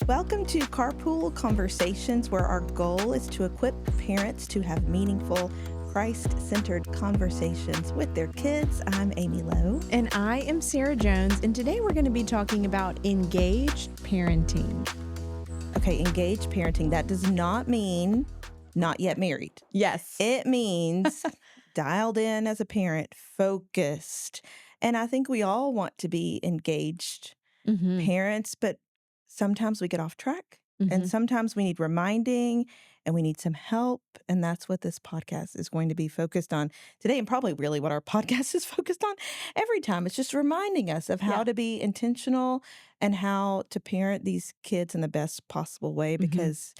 Welcome to Carpool Conversations, where our goal is to equip parents to have meaningful, Christ-centered conversations with their kids. I'm Amy Lowe. And I am Sara Jones, and today we're going to be talking about engaged parenting. Okay, engaged parenting. That does not mean not yet married. Yes. It means dialed in as a parent, focused. And I think we all want to be engaged parents, but sometimes we get off track and sometimes we need reminding and we need some help. And that's what this podcast is going to be focused on today, and probably really what our podcast is focused on every time. It's just reminding us of how to be intentional and how to parent these kids in the best possible way, because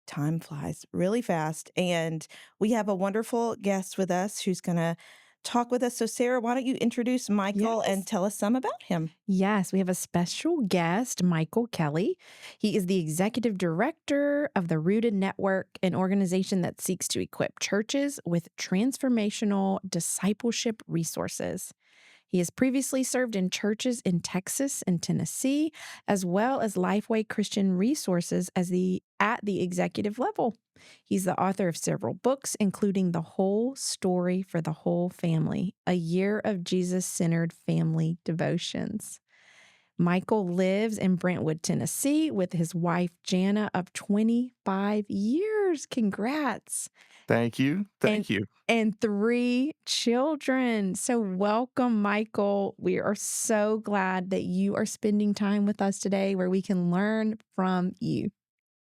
time flies really fast. And we have a wonderful guest with us who's going to talk with us. So, Sara, why don't you introduce Michael and tell us some about him? Yes, we have a special guest, Michael Kelley. He is the executive director of the Rooted Network, an organization that seeks to equip churches with transformational discipleship resources. He has previously served in churches in Texas and Tennessee, as well as Lifeway Christian Resources at the executive level. He's the author of several books, including The Whole Story for the Whole Family, a year of Jesus-centered family devotions. Michael lives in Brentwood, Tennessee, with his wife, Jana, of 25 years. Congrats. Thank you. Thank you. And 3 children. So welcome, Michael. We are so glad that you are spending time with us today where we can learn from you.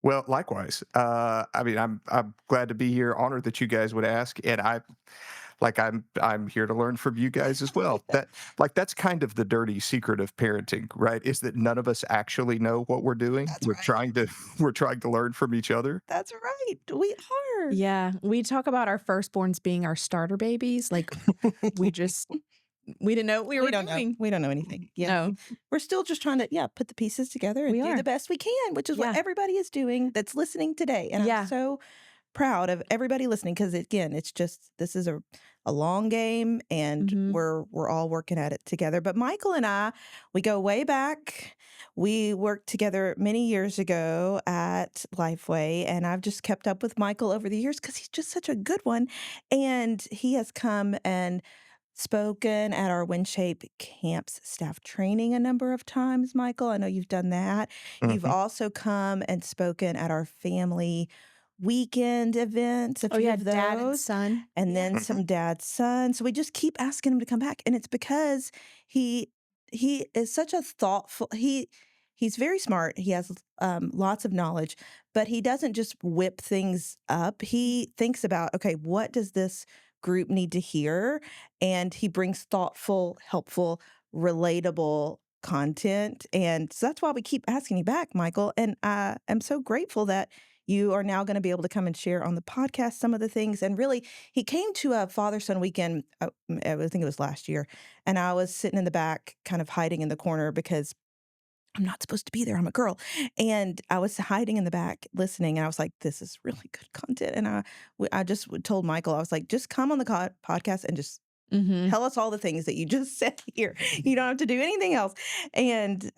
Well, likewise. I'm glad to be here. Honored that you guys would ask, and I'm here to learn from you guys as well. That's kind of the dirty secret of parenting, right? Is that none of us actually know what we're doing. We're trying to learn from each other. That's right. We are. Yeah, we talk about our firstborns being our starter babies. Like we didn't know what we were doing. We don't know anything. Yeah. No. We're still just trying to, put the pieces together and do the best we can, which is what everybody is doing that's listening today. And I'm so proud of everybody listening, because again, this is a long game, and we're all working at it together. But Michael and I, we go way back. We worked together many years ago at Lifeway, and I've just kept up with Michael over the years because he's just such a good one. And he has come and spoken at our WinShape Camps staff training a number of times, Michael. I know you've done that. You've also come and spoken at our family weekend events, a few of those. Dad and son. And then some dad's son. So we just keep asking him to come back. And it's because he is such a thoughtful, he's very smart. He has lots of knowledge, but he doesn't just whip things up. He thinks about, okay, what does this group need to hear? And he brings thoughtful, helpful, relatable content. And so that's why we keep asking you back, Michael. And I am so grateful that you are now going to be able to come and share on the podcast some of the things. And really, he came to a father-son weekend, I think it was last year, and I was sitting in the back, kind of hiding in the corner because I'm not supposed to be there. I'm a girl. And I was hiding in the back listening, and I was like, this is really good content. And I just told Michael, I was like, just come on the podcast and just tell us all the things that you just said here. You don't have to do anything else. And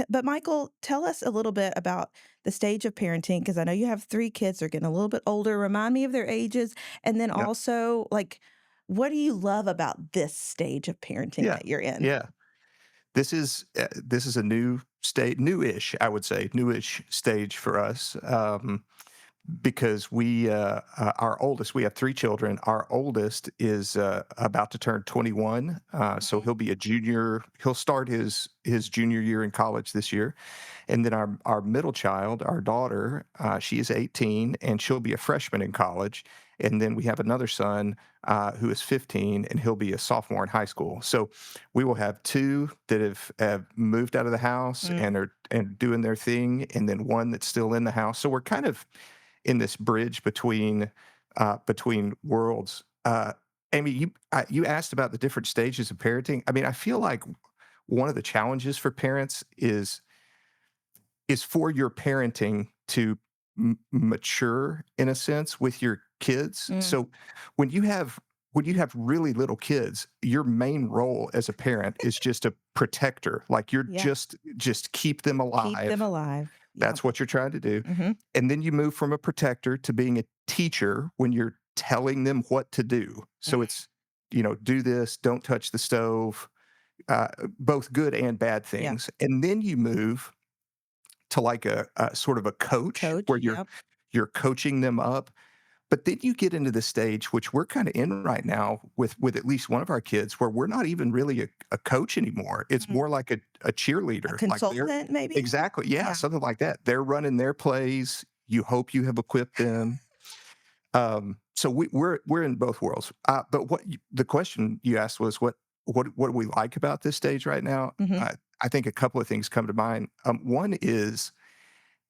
but Michael, tell us a little bit about the stage of parenting, because I know you have 3 kids. They're getting a little bit older. Remind me of their ages. And then also, what do you love about this stage of parenting that you're in? Yeah. This is a newish, I would say, newish stage for us, because our oldest, we have 3 children. Our oldest is about to turn 21, so he'll be a junior. He'll start his junior year in college this year, and then our middle child, our daughter, she is 18, and she'll be a freshman in college. And then we have another son who is 15, and he'll be a sophomore in high school. So we will have 2 that have moved out of the house and are doing their thing, and then 1 that's still in the house. So we're kind of in this bridge between worlds. Amy, you asked about the different stages of parenting. I mean, I feel like one of the challenges for parents is for your parenting to mature in a sense with your kids. So when you have when you have really little kids, your main role as a parent is just a protector. Like you're Yeah. just keep them Keep them alive. alive. Yeah. That's what you're trying to do. Mhm. And then you move from a protector to being a teacher when you're telling them what to do. So Mm. it's, do this, don't touch the stove, uh, both good and bad Yeah. things. And then you move to like a sort of a coach Coach. where Yep. you're coaching them up. But then you get into the stage, which we're kind of in right now with at least one of our kids, where we're not even really a coach anymore. It's Mhm. more like a A cheerleader. Like they're consultant, maybe? exactly, yeah, Yeah. something like that. They're running their plays. You hope you have equipped them. So we're in both worlds. But the question you asked was what do we like about this stage right now? Mhm. I think a couple of things come to mind. One is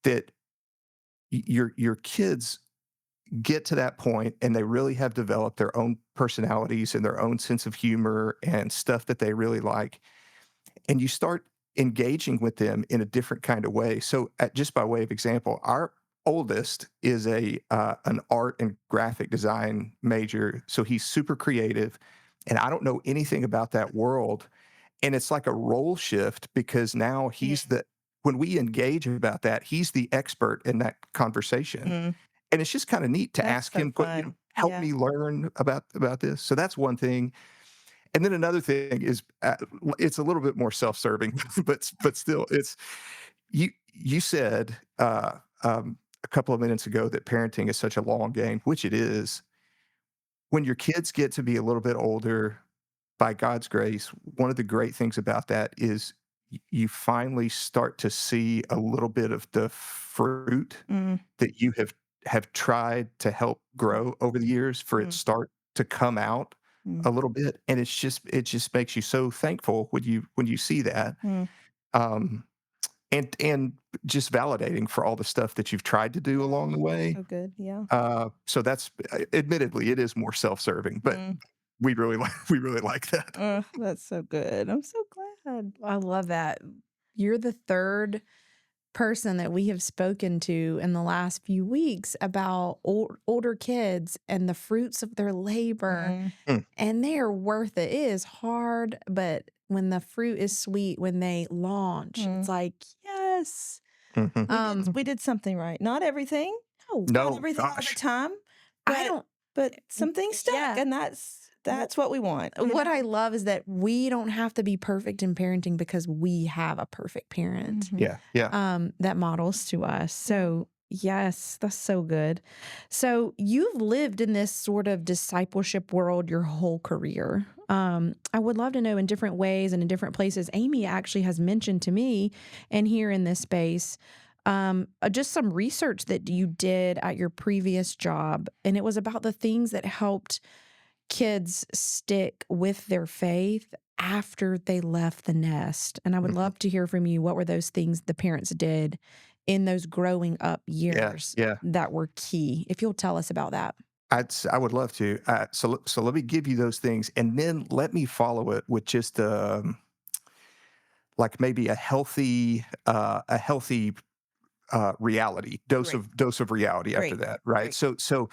that your kids get to that point and they really have developed their own personalities and their own sense of humor and stuff that they really like, and you start engaging with them in a different kind of way. So just by way of example, our oldest is a an art and graphic design major, so he's super creative, and I don't know anything about that world, and it's like a role shift because now he's Mm. the when we engage about that, he's the expert in that conversation, Mm. and it's just kinda neat to That's ask so him, fun. "Help Yeah. me learn about this." So that's one thing, and then another thing is, it's a little bit more self-serving, but still, it's you said, a couple of minutes ago that parenting is such a long game, which it is. When your kids get to be a little bit older, by God's grace, one of the great things about that is you finally start to see a little bit of the fruit Mm. that you have tried to help Mm. grow over the years for it Mm. start to come out Mm. a little bit, and it just makes you so thankful when you see that, Mm. um, and just validating for all the stuff that you've tried to do along the way. So good. Yeah. So that's admittedly, it is more self-serving, but Mm. we really like that. That's so good. I'm so glad. I love that. You're the third person that we have spoken to in the last few weeks about older kids and the fruits of their labor, Mm. Mm, and they are worth it. It is hard, but when the fruit is sweet, when they launch, it's Mm. like, yes. mhm. We did something right. Not everything. No, Not No, everything all the gosh. time, I but don't. some things stuck, Yeah. and that's what we want, What I love is that we don't have to be perfect in parenting because we have a perfect parent Mhm. Yeah, yeah. that models to us. Yeah. So, yes, that's so good. So, you've lived in this sort of discipleship world your whole career. I would love to know in different ways and in different places. Amy actually has mentioned to me, and here in this space, just some research that you did at your previous job, and it was about the things that helped kids stick with their faith after they left the nest. And I would Mhm. love to hear from you. What were those things the parents did in those growing up Yeah, years yeah. that were key? If you'll tell us about that. I would love to. So let me give you those things, and then let me follow it with just, like, maybe a healthy, reality, dose Great. of reality after Great. that, right? Great. So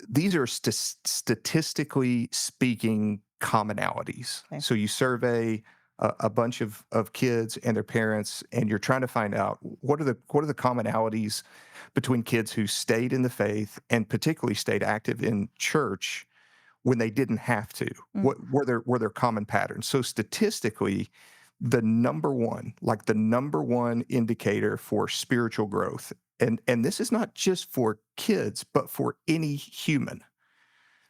these are statistically speaking commonalities. Okay. So you survey a bunch of kids and their parents, and you're trying to find out what are the commonalities between kids who stayed in the faith and particularly stayed active in church when they didn't have to. Mm. What were there common patterns? So statistically, the number one indicator for spiritual growth, and this is not just for kids, but for any human.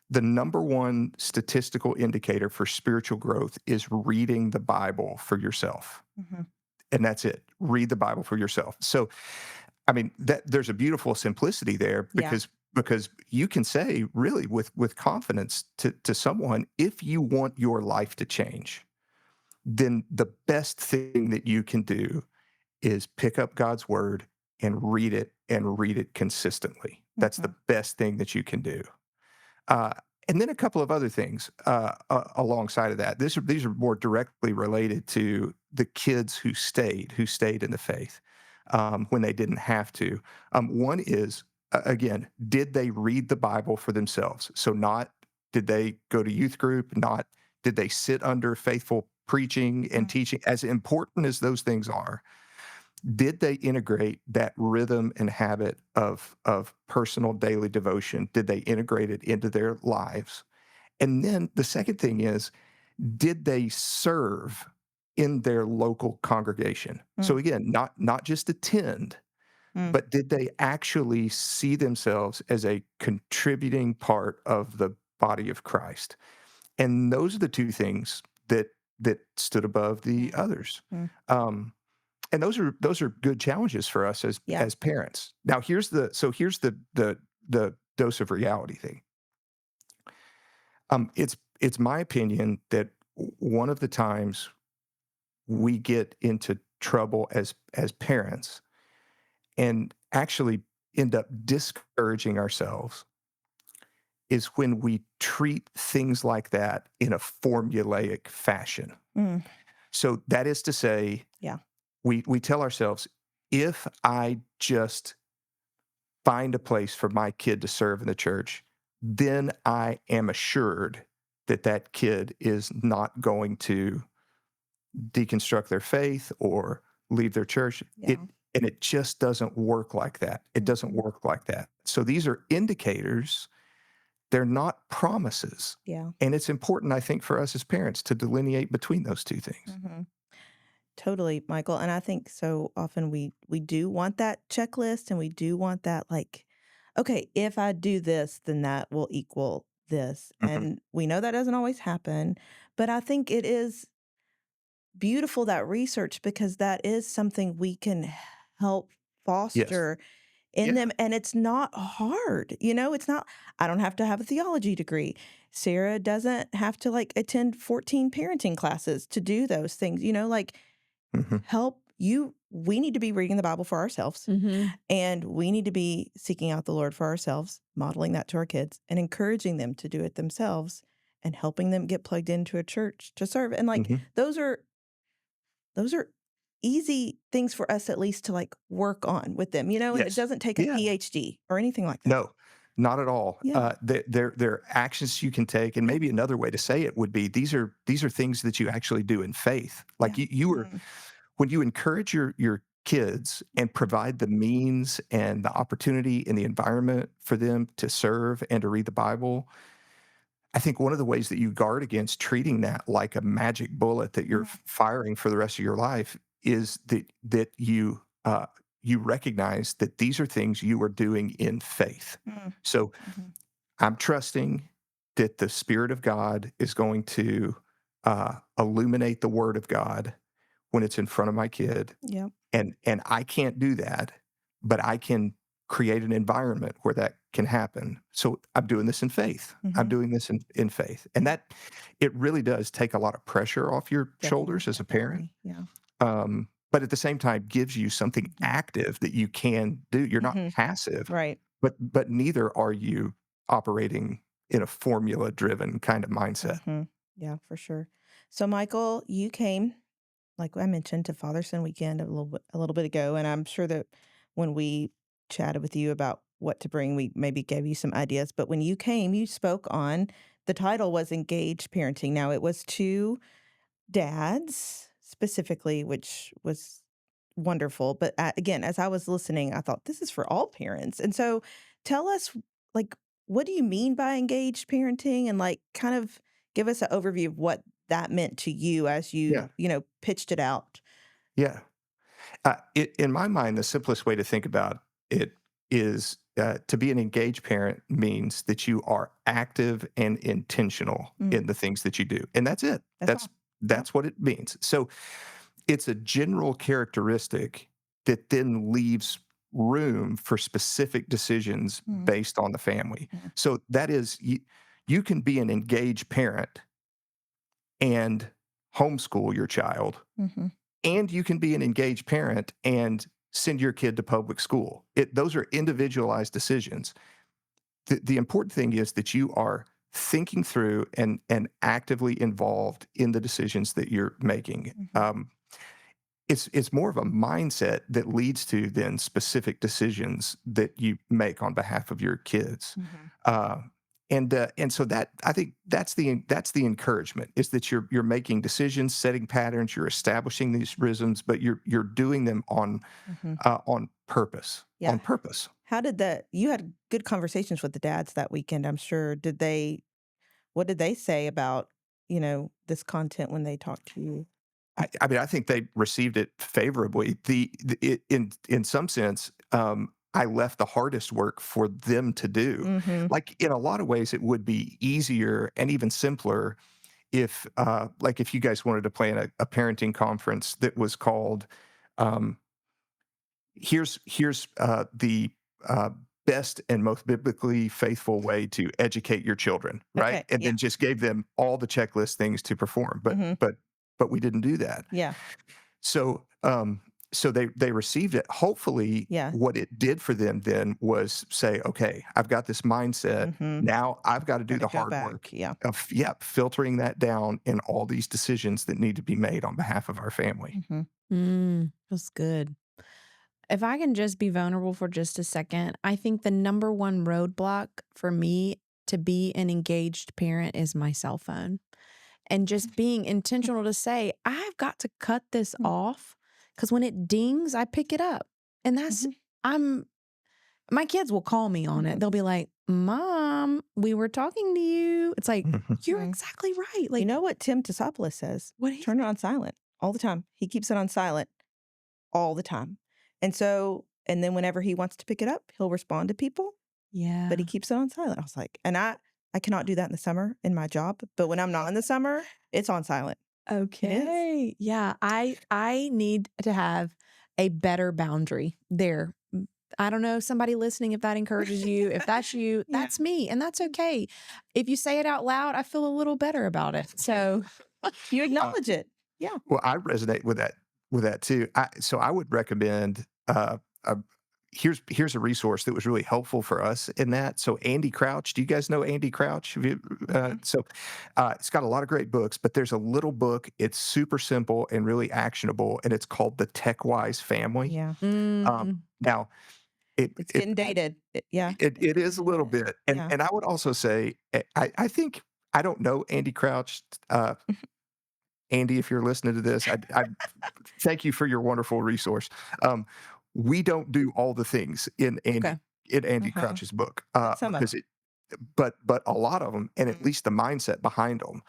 The number one statistical indicator for spiritual growth is reading the Bible for yourself. Mhm. And that's it. Read the Bible for yourself. So, I mean, that there's a beautiful simplicity there Yeah. because you can say really with confidence to someone, if you want your life to change, then the best thing that you can do is pick up God's word and read it consistently. That's the Mhm. best thing that you can do. Uh, and then a couple of other things alongside of that. These are more directly related to the kids who stayed in the faith when they didn't have to. One is again, did they read the Bible for themselves? So not Did they go to youth group? Not. Did they sit under faithful preaching and Mm, teaching? As important as those things are, did they integrate that rhythm and habit of personal daily devotion? Did they integrate it into their lives? And then the second thing is, did they serve in their local congregation? So mm, again, not just attend, mm, but did they actually see themselves as a contributing part of the body of Christ? And those are the two things that stood above the mm, others. mm. Um, and those are good challenges for us Yeah. as parents. Now here's the dose of reality thing. It's my opinion that one of the times we get into trouble as parents and actually end up discouraging ourselves is when we treat things like that in a formulaic fashion. Mm, So that is to say, yeah. we tell ourselves, if I just find a place for my kid to serve in the church, then I am assured that that kid is not going to deconstruct their faith or leave their church. Yeah. It just doesn't work like that. It doesn't Mhm. work like that. So these are indicators, they're not promises. Yeah. And it's important, I think, for us as parents to delineate between those two things. Mhm. Totally, Michael, and I think so often we do want that checklist and we do want that like, okay, if I do this, then that will equal this. Mhm. And we know that doesn't always happen, but I think it is beautiful that research because that is something we can help Yes. foster in Yeah. them, and it's not hard, it's not I don't have to have a theology degree. Sarah doesn't have to, like, attend 14 parenting classes to do those things, like, Mhm. help you we need to be reading the Bible for ourselves, Mhm. and we need to be seeking out the Lord for ourselves, modeling that to our kids, and encouraging them to do it themselves, and helping them get plugged into a church to serve, and, like, Mhm. those are easy things for us at least to, like, work on with them, and it Yes. doesn't take a Yeah. PhD or anything like that. No, not at all. Yeah. There are actions you can take, and Yeah. maybe another way to say it would be these are things that you actually do in faith. Like Yeah. you were Mm. when you encourage your kids and provide the means and the opportunity and the environment for them to serve and to read the Bible, I think one of the ways that you guard against treating that like a magic bullet that you're Mhm. firing for the rest of your life is that you recognize that these are things you are doing in faith. Mm. So Mhm. I'm trusting that the Spirit of God is going to illuminate the Word of God when it's in front of my kid, Yep. and I can't do that, but I can create an environment where that can happen. So I'm doing this in faith. I'm Mhm. doing this in faith. And Yeah. that it really does take a lot of pressure off your shoulders Definitely, as a parent. definitely. Yeah. But at the same time gives you something Mhm. active that you can do. You're not Mhm. passive, Right. but neither are you operating in a formula driven kind of mindset. Mhm. Yeah, for sure. So, Michael, you came, like I mentioned, to Father Son Weekend a little bit ago, and I'm sure that when we chatted with you about what to bring, we maybe gave you some ideas. But when you came, you spoke on the title was Engaged Parenting. Now, it was to dads specifically, which was wonderful. But again, as I was listening, I thought this is for all parents. And so tell us, like, what do you mean by engaged parenting? And, like, kind of give us an overview of what that meant to you as Yeah. pitched it out. Yeah. In my mind, the simplest way to think about it is to be an engaged parent means that you are active and intentional Mm, in the things that you do, and that's it. that's That's all. Yep. that's what it means. So it's a general characteristic that then leaves room for specific decisions Mm, based on the family. mm, So that is, you can be an engaged parent and homeschool your child, mhm, and you can be an engaged parent and send your kid to public school. Those are individualized decisions. The important thing is that you are thinking through and actively involved in the decisions that you're making. mhm, It's more of a mindset that leads to then specific decisions that you make on behalf of your kids. mhm, Uh, And so that I think that's the encouragement is that you're making decisions, setting patterns, you're establishing these rhythms, but you're doing them Mhm. on purpose. Yeah. On purpose. How did that you had good conversations with the dads that weekend, I'm sure. What did they say about, this content when they talked to you? I mean, I think they received it favorably. In some sense, I left the hardest work for them to do. Mhm. Like in a lot of ways, it would be easier and even simpler if, like, if you guys wanted to plan a parenting conference that was called, um, "Here's the uh, best and most biblically faithful way to educate your children," right? Okay. And Yeah. then just gave them all the checklist things to perform. But Mhm. but but we didn't do that. Yeah. So they received it. Hopefully, Yeah. what it did for them then was say, "Okay, I've got this mindset. Mhm. Now I've got to do Gotta the go hard back. work Yeah. of, yeah, filtering that down in all these decisions that need to be made on behalf of our family." Mhm. That's good. If I can just be vulnerable for just a second, I think the number one roadblock for me to be an engaged parent is my cell phone. And just being intentional to say, I've got to cut this Mhm. off because when it dings, I pick it up. And Mhm. I'm, my kids will call me on it. Mhm. They'll be like, Mom, we were talking to you. It's like, Mhm. you're Mm. exactly right. You Like, know what Tim Tosopoulos says? what do you Turn it say? on silent all the time. He keeps it on silent all the time. And then whenever he wants to pick it up, he'll respond to people, but he Yeah. keeps it on silent. I was like, and I cannot do that in the summer in my job, but when I'm not in the summer, it's on silent. It is. Okay. Yeah, I need to have a better boundary there. I don't know, somebody listening, if that encourages you. If that's you, Yeah. that's me, and that's okay. If you say it out loud, I feel a little better about it. So, You Uh, acknowledge it. Yeah. well, I resonate with that too. So I would recommend, a here's a resource that was really helpful for us in that. So Andy Crouch, do you guys know Andy Crouch? Have you, Mhm. it's got a lot of great books, but there's a little book. It's super simple and really actionable, and it's called The Tech Wise Family. Yeah. Now, it It's it getting dated. Yeah. It's it is getting a little dated. bit, and Yeah. I would also say, I think I don't know Andy Crouch. Andy, if you're listening to this, I thank you for your wonderful resource. Um, we don't do all the things okay. In Andy Uh-huh. Crouch's book, But some of because them. but a lot of them, and at least the mindset behind them.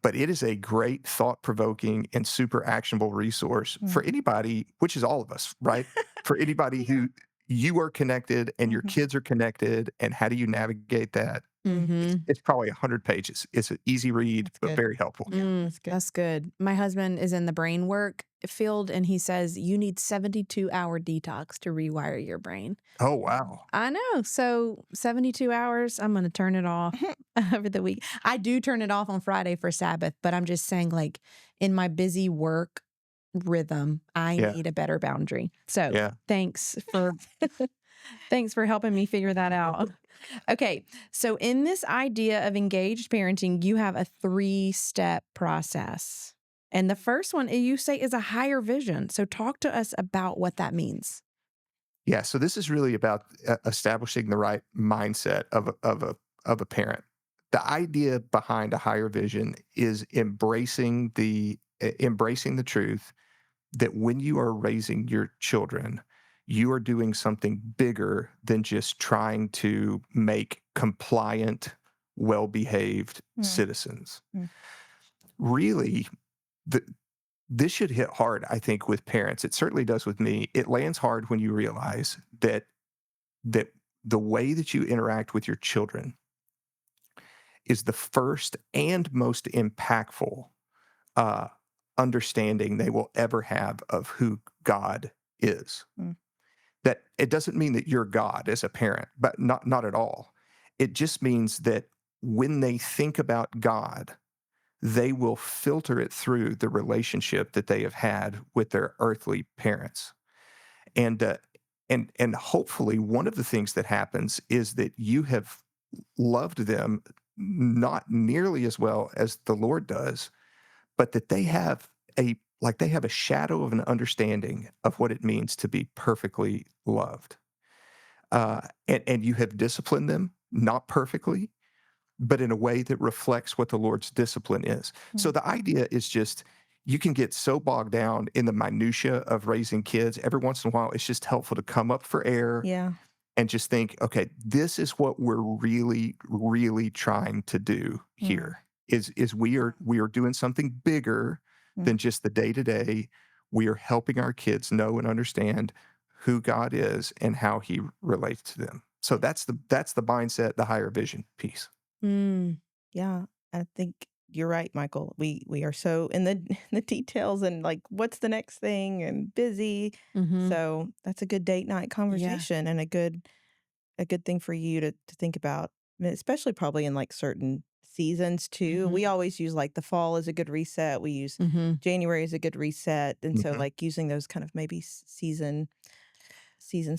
But it is a great thought provoking and super actionable resource for anybody, which is all of us, right? For anybody Yeah. who you are connected and your Mhm. kids are connected, and how do you navigate that? Mhm. It's probably 100 pages. It's an easy read, That's but good. very helpful. Yeah, that's good. That's good. My husband is in the brain work field, and he says you need 72-hour detox to rewire your brain. Oh, wow. I know. So 72 hours, I'm going to turn it off over the week. I do turn it off on Friday for Sabbath, but I'm just saying, like, in my busy work rhythm, I Yeah, need a better boundary. So yeah. thanks for thanks for helping me figure that out. Okay. So in this idea of engaged parenting, you have a 3-step process. And the first one you say is a higher vision. So talk to us about what that means. Yeah, so this is really about establishing the right mindset of a parent. The idea behind a higher vision is embracing the truth that when you are raising your children, you are doing something bigger than just trying to make compliant, well-behaved Mm, citizens. mm, Really, the this should hit hard, I think, with parents. It certainly does with me. It lands hard when you realize that the way that you interact with your children is the first and most impactful uh, understanding they will ever have of who God is. mm, That it doesn't mean that you're God as a parent, but not at all. It just means that when they think about God, they will filter it through the relationship that they have had with their earthly parents. And and hopefully one of the things that happens is that you have loved them not nearly as well as the Lord does, but that they have a shadow of an understanding of what it means to be perfectly loved. And you have disciplined them, not perfectly, but in a way that reflects what the Lord's discipline is. So Mm. the idea is just you can get so bogged down in the minutia of raising kids. Every once in a while, it's just helpful to come up for air Yeah. and just think, okay, this is what we're really, really trying to do Mm. here. Is we are doing something bigger Mm. than just the day to day. We are helping our kids know and understand who God is and how He relates to them. So Yeah. that's the mindset, the higher vision piece. Mm. Yeah. I think you're right, Michael. We are so in the the details and like what's the next thing and busy. Mhm. So that's a good date night Yeah. conversation and a good thing for you to think about, especially probably in like certain seasons too. Mhm. We always use like the fall as a good reset. We use Mhm. January as a good reset, and so Mhm. like using those kind of maybe seasons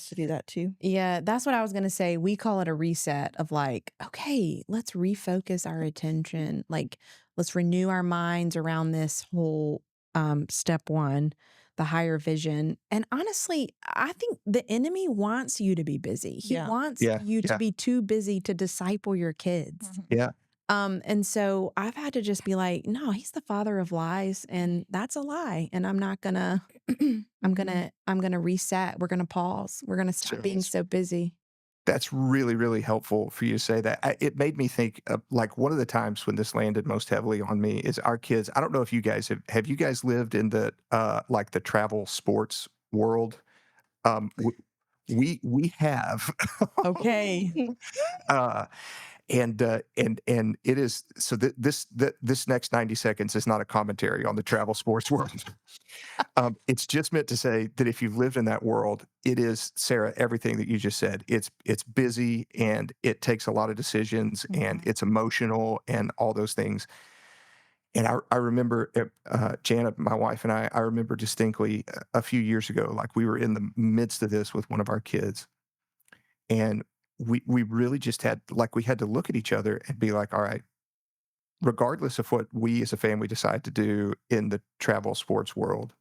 to do that too. Yeah, that's what I was gonna say. We call it a reset of like, okay, let's refocus our attention. Like, let's renew our minds around this whole step one, the higher vision. And honestly, I think the enemy wants you to be busy. He Yeah. wants Yeah, you to yeah, be too busy to disciple your kids. Mhm. yeah. And so I've had to just be like, no, he's the father of lies, and that's a lie. And I'm not gonna Mhm. I'm gonna reset. We're gonna pause. We're gonna stop So being so busy. that's really, really helpful for you to say that. It made me think of like one of the times when this landed most heavily on me is our kids. I don't know if you guys have you guys lived in the like the travel sports world? W we have. Okay. uh, and it is so this next 90 seconds is not a commentary on the travel sports world. It's just meant to say that if you've lived in that world, it is, Sarah, everything that you just said. It's busy and it takes a lot of decisions and Mhm. it's emotional and all those things. And I remember Janet, my wife, and I remember distinctly a few years ago, like we were in the midst of this with one of our kids, and we really just had like we had to look at each other and be like, all right, regardless of what we as a family decide to do in the travel sports world,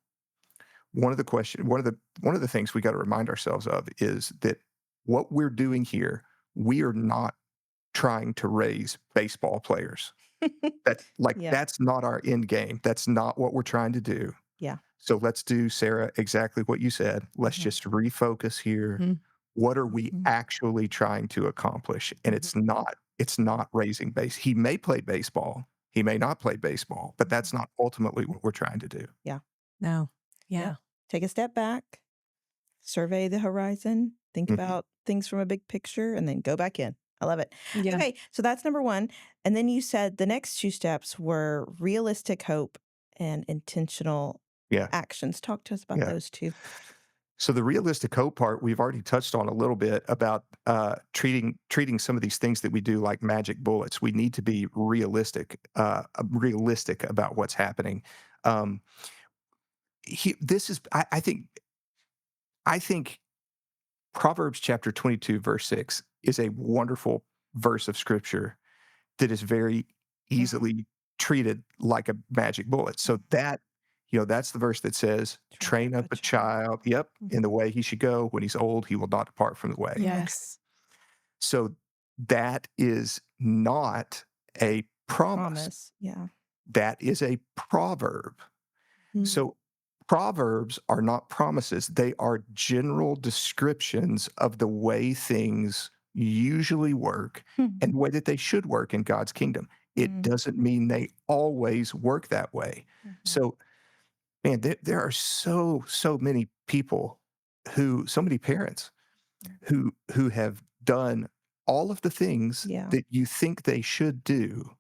one of the things we got to remind ourselves of is that what we're doing here, we are not trying to raise baseball players. Yeah. That's not our end game. That's not what we're trying to do. Yeah. So let's do, Sarah, exactly what you said. Let's Mhm. just refocus here. Mhm. What are we Mhm. actually trying to accomplish? And Mhm. it's not raising base. He may play baseball. He may not play baseball, but Mhm. that's not ultimately what we're trying to do. Yeah. No. Yep. Yeah. Take a step back, survey the horizon, think Mhm. about things from a big picture, and then go back in. I love it. Yeah. Okay, so that's number one. And then you said the next two steps were realistic hope and intentional Yeah. actions. Talk to us about Yeah. those two. So the realistic hope part we've already touched on a little bit about treating some of these things that we do like magic bullets. We need to be realistic about what's happening. Um, this is I think Proverbs chapter 22 verse 6 is a wonderful verse of scripture that is very easily treated like a magic bullet. So that's the verse that says, Train train up a up a child. child, yep, in Mhm. the way he should go. When he's old, he will not depart from the way. Mhm. Yes. So that is not a promise. Promise. Yeah. That is a proverb. Mm. So proverbs are not promises. They are general descriptions of the way things usually work Mhm. and the way that they should work in God's kingdom. It Mhm. doesn't mean they always work that way. Mhm. So, man, there are so many people so many parents who have done all of the things Yeah. that you think they should do,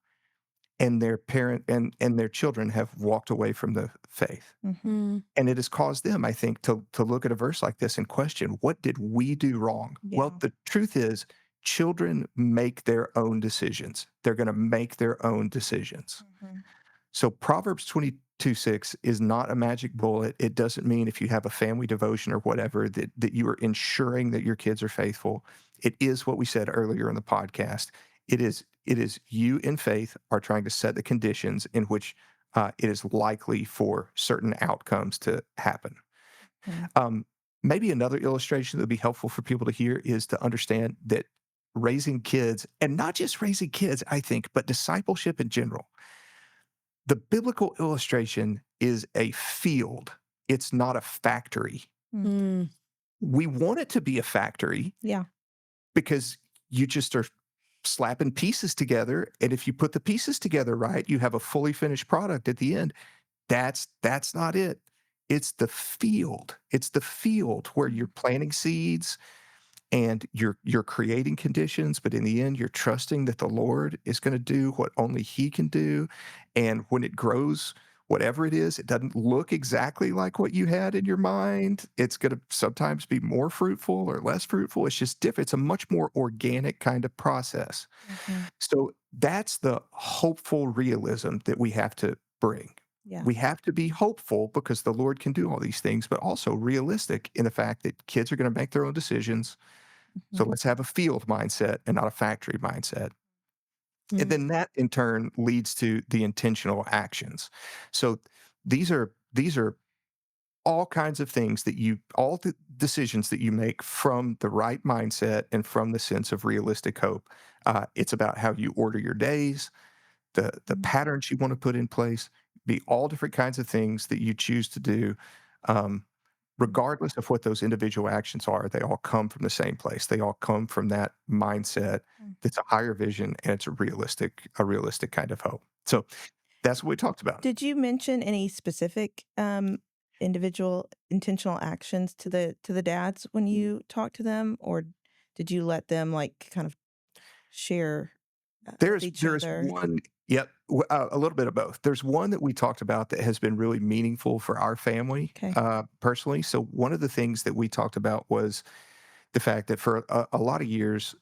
and their parent and their children have walked away from the faith. Mhm. Mm. And it has caused them, I think, to look at a verse like this and question, what did we do wrong? Well, Yeah. the truth is, children make their own decisions. They're going to make their own decisions. Mhm. So Proverbs 22:6 is not a magic bullet. It doesn't mean if you have a family devotion or whatever that you are ensuring that your kids are faithful. It is what we said earlier in the podcast. It is you in faith are trying to set the conditions in which it is likely for certain outcomes to happen. Mhm. Um, Maybe another illustration that would be helpful for people to hear is to understand that raising kids, and not just raising kids, I think, but discipleship in general. The biblical illustration is a field. It's not a factory. Mm. Mm, We want it to be a factory Yeah. because you just are slapping pieces together. And if you put the pieces together right, you have a fully finished product at the end. That's not it. It's the field. It's the field where you're Mm. planting seeds and you're creating conditions, but in the end you're trusting that the Lord is going to do what only he can do. And when it grows, whatever it is, it doesn't look exactly like what you had in your mind. It's going to sometimes be more fruitful or less fruitful. It's just different. It's a much more organic kind of process. Mhm. So that's the hopeful realism that we have to bring. Yeah. We have to be hopeful because the Lord can do all these things, but also realistic in the fact that kids are going to make their own decisions. So Mhm. let's have a field mindset and not a factory mindset. And mm, then that in turn leads to the intentional actions. So these are all kinds of things that all the decisions that you make from the right mindset and from the sense of realistic hope. It's about how you order your days, the Mhm. patterns you want to put in place, be all different kinds of things that you choose to do. Um, Mm. Regardless of what those individual actions are, they all come from the same place. They all come from that mindset Mm. that's a higher vision and it's a realistic kind of hope. So that's what we talked about. Did you mention any specific individual intentional actions to the dads when you talked to them, or did you let them like kind of share with each There's other? one, yep, a little bit of both. There's one that we talked about that has been really meaningful for our family, Okay. personally. So one of the things that we talked about was the fact that for a lot of years,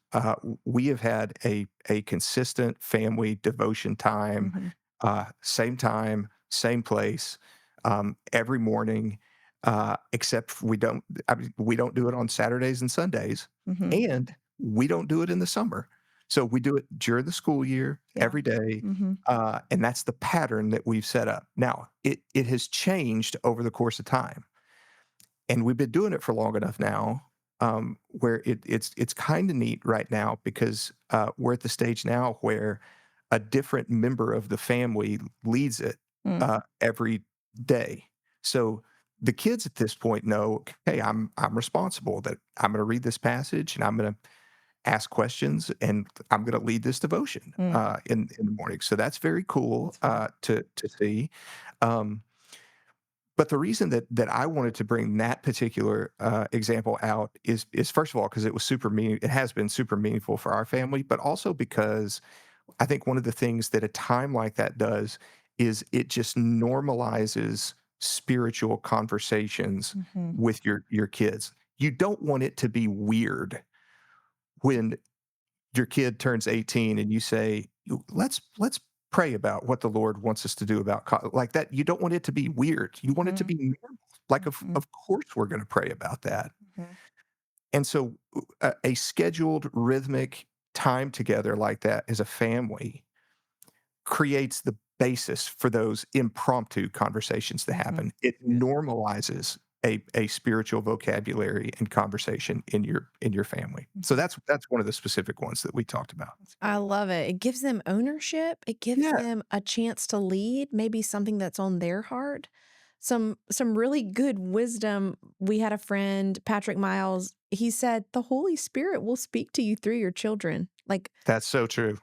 we have had a consistent family devotion Mhm. time, same place, every morning, except we don't. I mean, we don't do it on Saturdays and Sundays, Mhm. and we don't do it in the summer. So we do it during the school year Yeah. every day, Mhm. and that's the pattern that we've set up. Now it has changed over the course of time, and we've been doing it for long enough now, where it's kind of neat right now because we're at the stage now where a different member of the family leads it Mm. every day. So the kids at this point know, hey, I'm responsible. That I'm going to read this passage and I'm going to ask questions and I'm going to lead this devotion Mm. in the morning. So that's very cool That's fun. to see. Um, but the reason that I wanted to bring that particular, example out is first of all, because it was it has been super meaningful for our family, but also because I think one of the things that a time like that does is it just normalizes spiritual conversations Mhm. with your kids. You don't want it to be weird when your kid turns 18 and you say, Let's pray about what the Lord wants us to do about like that." You don't want it to be weird. You want it to Mhm. be normal. Like, Mhm. of course we're going to pray about that. Mhm. And so a scheduled rhythmic time together like that as a family creates the basis for those impromptu conversations to Mhm. happen. It Good. normalizes a spiritual vocabulary and conversation in your family. So Mhm. that's one of the specific ones that we talked about. That's I great. love it. It gives them ownership. It gives Yeah, them a chance to lead, maybe something that's on their heart. Some really good wisdom. We had a friend, Patrick Miles, he said, "The Holy Spirit will speak to you through your children." Like, that's so true.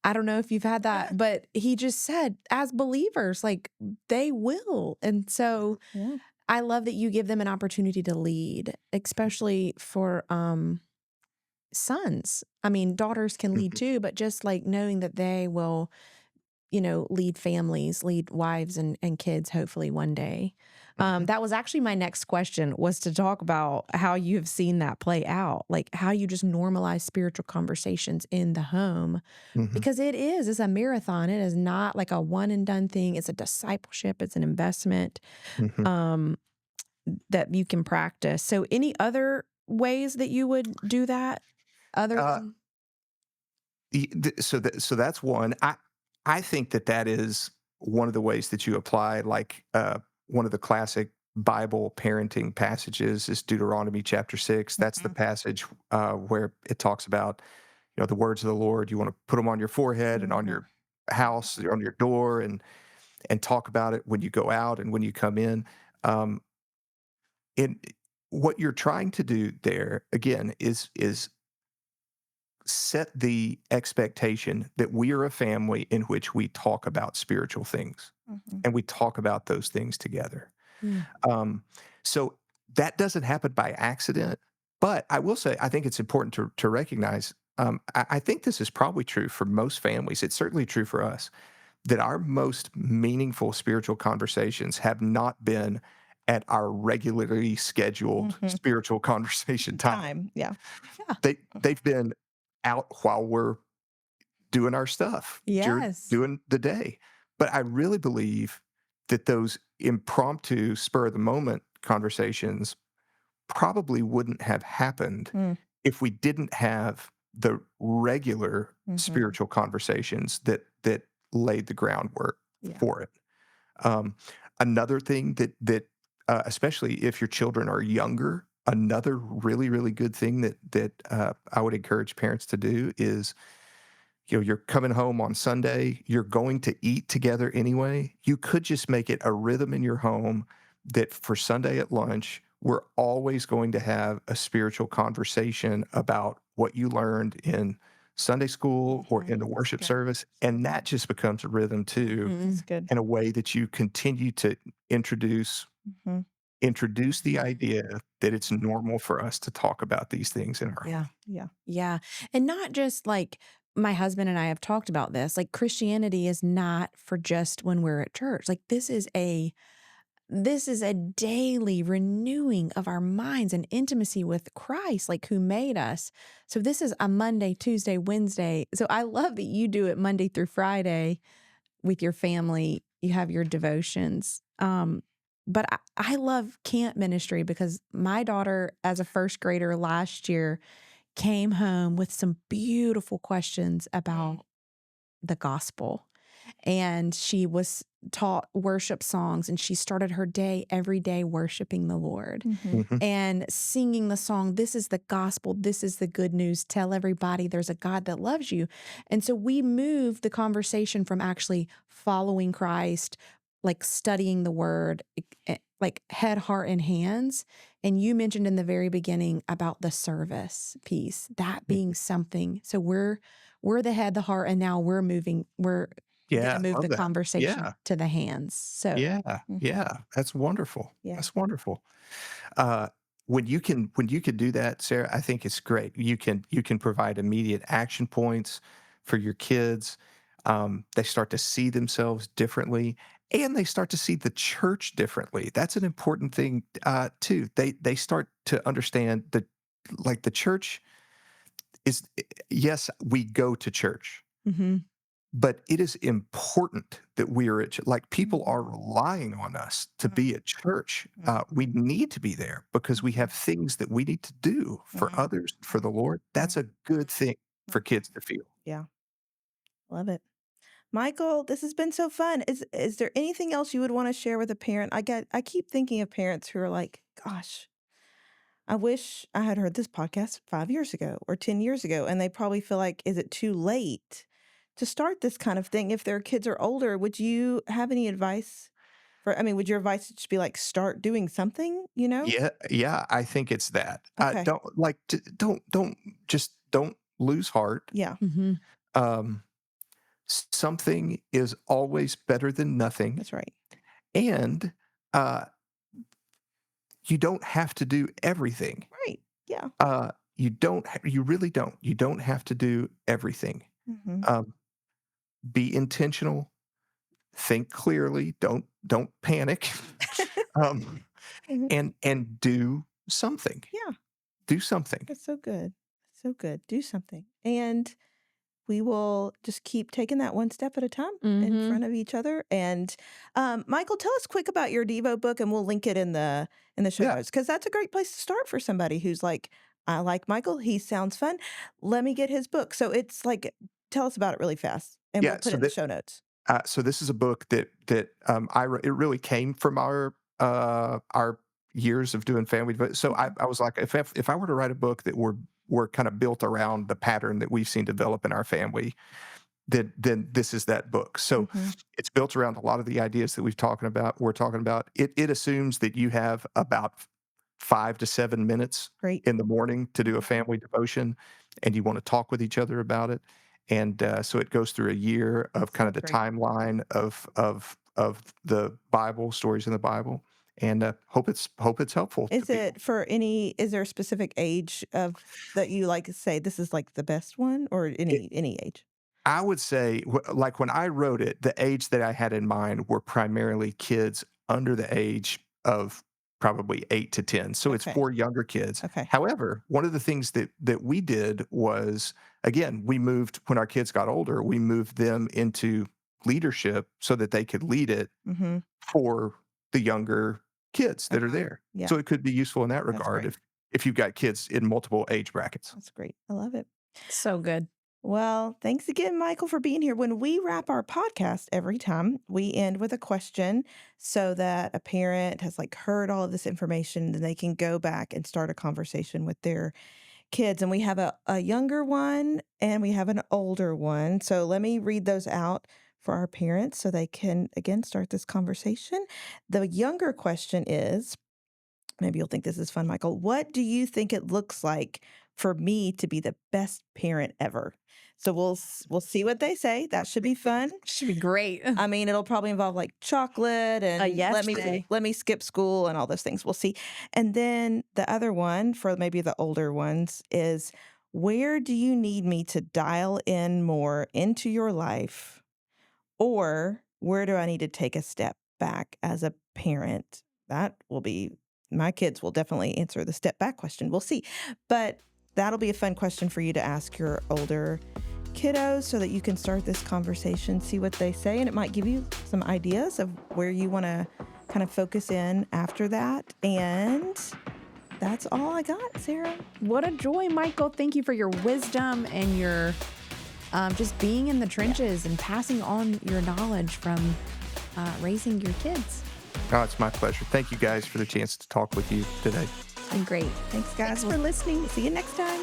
I don't know if you've had that, but he just said, as believers, like, they will. And so Yeah. I love that you give them an opportunity to lead, especially for sons. I mean, daughters can lead Mhm, too, but just like knowing that they will, lead families, lead wives and kids, hopefully one day. mhm, That was actually my next question, was to talk about how you have seen that play out, like how you just normalize spiritual conversations in the home, mhm, because it's a marathon. It is not like a one and done thing. It's a discipleship. It's an investment. mhm. Um, that you can practice. So any other ways that you would do that other Uh, than so that's one. I think that is one of the ways that you apply, like, one of the classic Bible parenting passages is Deuteronomy chapter 6. That's the Mhm. passage where it talks about, the words of the Lord. You want to put them on your forehead and on Mhm. your house, on your door, and talk about it when you go out and when you come in. Um, and what you're trying to do there again is set the expectation that we are a family in which we talk about spiritual things Mhm. and we talk about those things together. Mm. Um, so that doesn't happen by accident. But I will say, I think it's important to recognize. I think this is probably true for most families. It's certainly true for us that our most meaningful spiritual conversations have not been at our regularly scheduled Mhm. spiritual conversation time. Time, yeah. Yeah. They've been out while we're doing our stuff Yes. during the day. But I really believe that those impromptu, spur of the moment conversations probably wouldn't have happened Mm. if we didn't have the regular Mhm. spiritual conversations that laid the groundwork Yeah. for it. Um, Another thing that especially if your children are younger, another really really good thing that I would encourage parents to do is, you're coming home on Sunday, you're going to eat together anyway. You could just make it a rhythm in your home that for Sunday at lunch, we're always going to have a spiritual conversation about what you learned in Sunday school or Mhm. in the That's worship good. service. And that just becomes a rhythm too, Mhm. That's good. in a way that you continue to introduce Mhm. introduce the idea that it's normal for us to talk about these things in our home. Yeah. Yeah. Yeah. And not just like my husband and I have talked about this. Like Christianity is not for just when we're at church. Like this is a daily renewing of our minds and intimacy with Christ, like who made us. So this is a Monday, Tuesday, Wednesday. So I love that you do it Monday through Friday with your family. You have your devotions. But I love camp ministry because my daughter, as a first grader last year, came home with some beautiful questions about the gospel. And she was taught worship songs and she started her day every day worshiping the Lord Mhm. Mhm. and singing the song, "This is the gospel. This is the good news. Tell everybody there's a God that loves you." And so we moved the conversation from actually following Christ, like studying the word, like head, heart, and hands. And you mentioned in the very beginning about the service piece, that being something. So we're the head, the heart, and now we're going to Yeah, move love the that. conversation Yeah. to the hands. So, Yeah, Mhm. yeah, that's wonderful. Yeah. That's wonderful. Uh, when you can do that, Sarah, I think it's great. You can provide immediate action points for your kids. They start to see themselves differently, and they start to see the church differently. That's an important thing too. They start to understand that, like, the church is. Yes, we go to church, mhm. but it is important that we are like, people are Mhm. relying on us to Mhm. be at church. Mhm. We need to be there because we have Mhm. things that we need to do for Mhm. others, for the Mhm. Lord. That's a good thing for kids Mhm. to feel. Yeah. Love it. Michael, this has been so fun. Is there anything else you would want to share with a parent? I keep thinking of parents who are like, gosh, I wish I had heard this podcast 5 years ago or 10 years ago. And they probably feel like, is it too late to start this kind of thing? If their kids are older, would you have any advice would your advice just be like, start doing something, you know? Yeah, yeah, I think it's that. Okay. Don't lose heart. Yeah, Mhm. Um, Something is always better than nothing, that's right. and uh, you don't have to do everything. Right. Yeah. You really don't. You don't have to do everything. Hmm. Um, be intentional, think clearly, don't panic, um, and do something. Yeah, Do something. that's so good. So good. Do something. And we will just keep taking that one step at a time in Mhm. front of each other. And Michael, tell us quick about your Devo book, and we'll link it in the show Yeah, notes because that's a great place to start for somebody who's like, I like Michael. He sounds fun. Let me get his book. So it's like, tell us about it really fast, and we'll yeah. put it in the show notes. So this is a book that it really came from our our years of doing family so Okay. I was like, if I were to write a book that were kind of built around the pattern that we've seen develop in our family, then this is that book. So Hmm. it's built around a lot of the ideas that we're talking about. It assumes that you have about 5 to 7 minutes Great. in the morning to do a Okay. family devotion, and you want to talk with each other about it. And so it goes through a year of kind of Sounds the great. timeline of the Bible, stories in the Bible, and hope it's helpful to Is people. it for any, is there a specific age of that you like to say this is like the best one, or any age? I would say, like when I wrote it, the age that I had in mind were primarily kids under the age of probably 8 to 10. So it's Okay. for younger kids. Okay. However, one of the things that we did was, again, we moved when our kids got older, we moved them into leadership so that they could lead it Hmm. for the younger kids that are Okay. there. Yeah. So it could be useful in that That's regard great. if you've got kids in multiple age brackets. That's great. I love it. So good. Well, thanks again, Michael, for being here. When we wrap our podcast every time, we end with a question so that a parent has like heard all of this information, then they can go back and start a conversation with their kids. And we have a younger one and we have an older one. So let me read those out for our parents so they can again start this conversation. The younger question is, maybe you'll think this is fun, Michael. What do you think it looks like for me to be the best parent ever? So we'll see what they say. That should be fun. Should be great. I mean, it'll probably involve like chocolate A and yes let me day. let me skip school and all those things. We'll see. And then the other one for maybe the older ones is, where do you need me to dial in more into your life, or where do I need to take a step back as a parent? That will be, my kids will definitely answer the step back question. We'll see. But that'll be a fun question for you to ask your older kiddos so that you can start this conversation, see what they say, and it might give you some ideas of where you want to kind of focus in after that. And that's all I got, Sarah. What a joy, Michael. Thank you for your wisdom and your just being in the trenches and passing on your knowledge from raising your kids. Oh, it's my pleasure. Thank you guys for the chance to talk with you today. It's been great. Thanks, guys, for listening. See you next time.